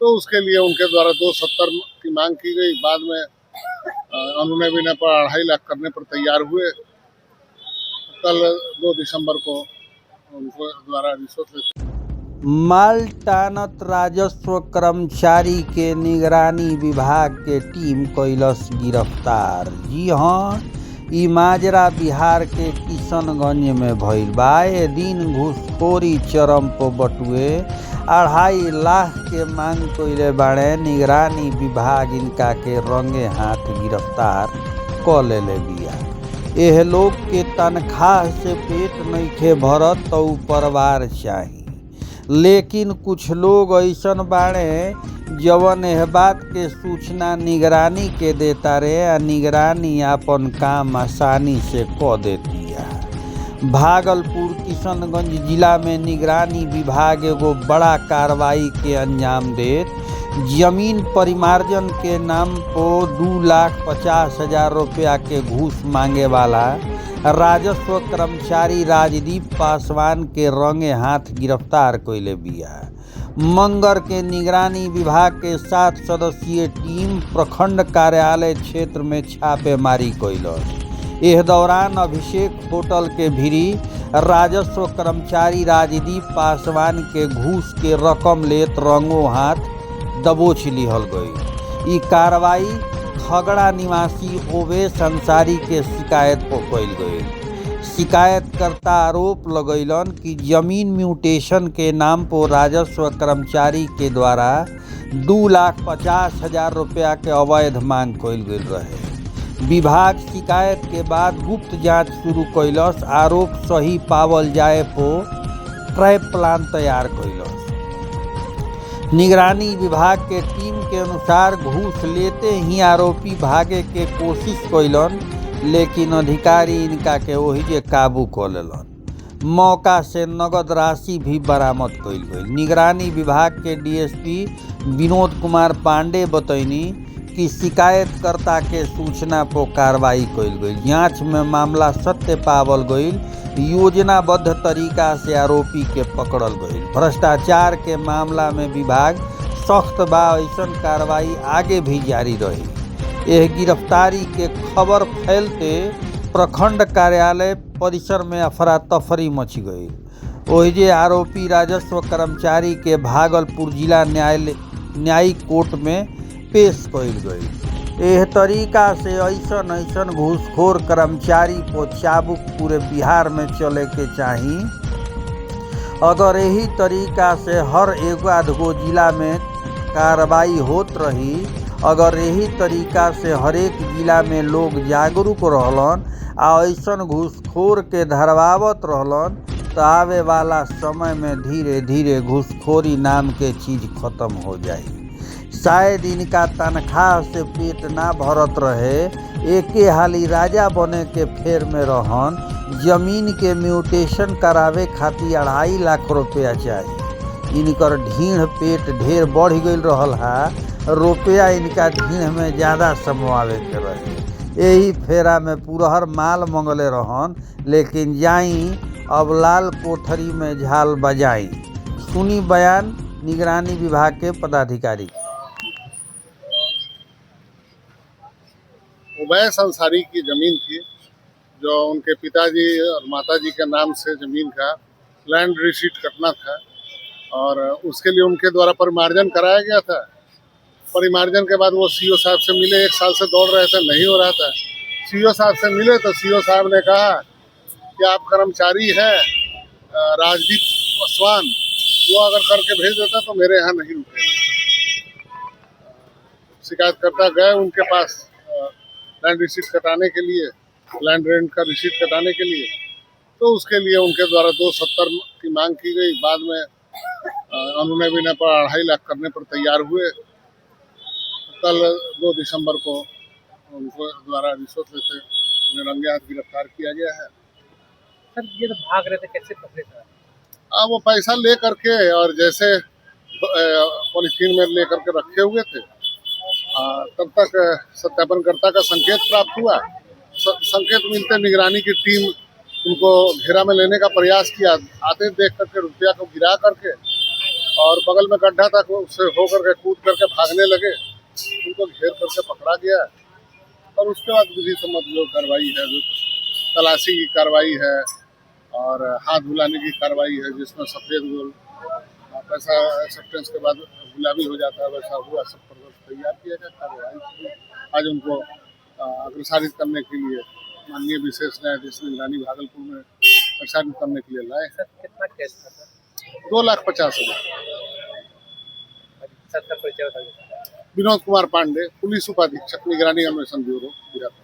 तो उसके लिए उनके द्वारा 270 की मांग की गई। बाद में अनुनय विनय पर 2.5 लाख करने पर तैयार हुए। कल 2 दिसंबर को उनको द्वारा रिश्वत लेते माल टानत राजस्व कर्मचारी के निगरानी विभाग के टीम कैलस गिरफ्तार। जी हाँ, ई माजरा बिहार के किशनगंज में भइल बा। ए दिन घूसखोरी चरम पर बटुए 2.5 लाख के मांग कइले बाड़े। निगरानी विभाग इनका के रंगे हाथ गिरफ्तार क लेले बिया। एह लोग के तनख्वाह से पेट नइखे भरत तो परिवार चाही, लेकिन कुछ लोग ऐसन बाड़े जवन एह बात के सूचना निगरानी के देता रे आ निगरानी आपन काम आसानी से क देतिया। भागलपुर किशनगंज जिला में निगरानी विभाग एगो बड़ा कार्रवाई के अंजाम देत जमीन परिमार्जन के नाम पर 2,50,000 रुपया के घूस मांगे वाला राजस्व कर्मचारी राजदीप पासवान के रंगे हाथ गिरफ्तार कइले बिया। मंगर के निगरानी विभाग के 7 सदस्यीय टीम प्रखंड कार्यालय क्षेत्र में छापेमारी कइलस। एह दौरान अभिषेक होटल के भिरी राजस्व कर्मचारी राजदीप पासवान के घूस के रकम लेत रंगो हाथ दबोच लिहल गई। ई कार्रवाई खगड़ा निवासी ओवेश अंसारी के शिकायत पर कइल गई। शिकायतकर्ता आरोप लगैलन कि जमीन म्यूटेशन के नाम पर राजस्व कर्मचारी के द्वारा 2,50,000 रुपया के अवैध मांग कइल गइल रहे। विभाग शिकायत के बाद गुप्त जांच शुरू कइलस। आरोप सही पावल जाए पर ट्रैप प्लान तैयार कइलस। निगरानी विभाग के टीम के अनुसार घूस लेते ही आरोपी भागे के कोशिश कइलन, लेकिन अधिकारी इनका के ओहिजे काबू क लेलन। मौका से नगद राशि भी बरामद कइल गई। निगरानी विभाग के डीएसपी विनोद कुमार पांडे बतैनी कि शिकायतकर्ता के सूचना पर कार्रवाई कइल गई। जांच में मामला सत्य पावल गईल। योजनाबद्ध तरीका से आरोपी के पकड़ल गईल। भ्रष्टाचार के मामला में विभाग सख्त बा, ऐसन कार्रवाई आगे भी जारी रही। यह गिरफ्तारी के खबर फैलते प्रखंड कार्यालय परिसर में अफरा तफरी मच गई। ओहिजे आरोपी राजस्व कर्मचारी के भागलपुर जिला न्यायिक कोर्ट में पेश कइल गई। एह तरीका से ऐसन घूसखोर कर्मचारी को चाबुक पूरे बिहार में चले के चाही। अगर यही तरीका से हर एगो आधगो जिला में कार्रवाई होत रही, अगर यही तरीका से हर एक जिला में लोग जागरूक रहलन आ ऐसन घूसखोर के धरवावत रहलन, तो आवे वाला समय में धीरे धीरे घूसखोरी नाम के चीज खत्म हो जाई। शायद इनका तनख्वाह से पेट ना भरत रहे, एके हाली राजा बने के फेर में रहन। जमीन के म्यूटेशन करावे खातिर 2.5 लाख रुपया चाहिए। इनकर ढीढ़ पेट ढेर बढ़ गई रहल हा, रुपया इनका ढीढ़ में ज़्यादा समवावे के रहे। यही फेरा में पुरहर माल मंगले रहन, लेकिन जाई अब लाल कोठरी में झाल बजाई। सुनी बयान निगरानी विभाग के पदाधिकारी। ओवैस अंसारी की ज़मीन थी, जो उनके पिताजी और माताजी के नाम से ज़मीन का लैंड रिसीट कटना था, और उसके लिए उनके द्वारा परिमार्जन कराया गया था। परिमार्जन के बाद वो सीओ साहब से मिले, 1 साल से दौड़ रहे थे, नहीं हो रहा था। सीओ साहब से मिले तो सीओ साहब ने कहा कि आप कर्मचारी हैं राजदीप पासवान, वो अगर करके भेज देता तो मेरे यहाँ नहीं रुके। शिकायतकर्ता गए उनके पास लैंड रिसीट कटाने के लिए, लैंड रेंट का रिसीट कटाने के लिए, तो उसके लिए उनके द्वारा 270 की मांग की गई। बाद में अनुनय विनय पर 2.5 लाख करने पर तैयार हुए। कल 2 दिसंबर को उनको द्वारा रिश्वत लेते उन्हें रंगे हाथ गिरफ्तार किया गया है। सर ये तो भाग रहे थे, कैसे पकड़े सर? वो पैसा ले करके और जैसे पॉलिथीन में ले करके रखे हुए थे, तब तक सत्यापनकर्ता का संकेत प्राप्त हुआ। संकेत मिलते निगरानी की टीम उनको घेरा में लेने का प्रयास किया। आते देख करके रुपया को गिरा करके और बगल में गड्ढा था, उससे होकर के कूद करके भागने लगे। उनको घेर करके पकड़ा गया और उसके बाद विधि सम्मत जो कार्रवाई है, जो तलाशी की कार्रवाई है और हाथ धुलाने की कार्रवाई है, जिसमें सफ़ेद गोल पैसा एक्सेप्टेंस के बाद गुलाबी हो जाता है, वैसा हुआ। सब प्रदर्श तैयार किया गया, कार्रवाई आज उनको अग्रसारित करने के लिए माननीय विशेष न्यायाधीश निगरानी भागलपुर में प्रसारित करने के लिए लाए। सर कितना केस था सर? 2,50,000। सर का परिचय बता दीजिए। विनोद कुमार पांडे, पुलिस उपाधीक्षक, निगरानी अन्वेषण ब्यूरो, गिरफ्तार।